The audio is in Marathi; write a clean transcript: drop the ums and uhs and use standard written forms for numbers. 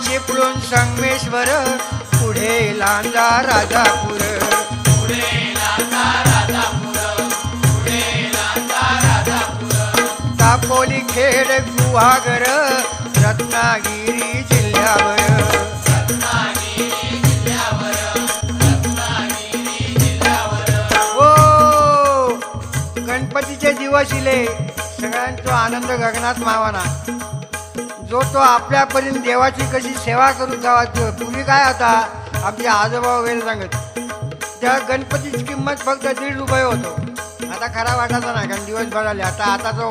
चिपळूण संगमेश्वर पुढे लांजा राजापूर दापोली खेड गुहागर रत्नागिरी जिल्ह्यावर ओ गणपतीचे दिवस इले सगळ्यांचा आनंद गगनात मावाना जो तो आपल्यापर्यंत देवाची कशी सेवा करू जावा पूर्वी काय होता आमचे आजोबा वगैरे सांगत त्या गणपतीची किंमत फक्त ₹1.5 होतो आता खरा वाटायचा नाही कारण दिवस भराले आता जो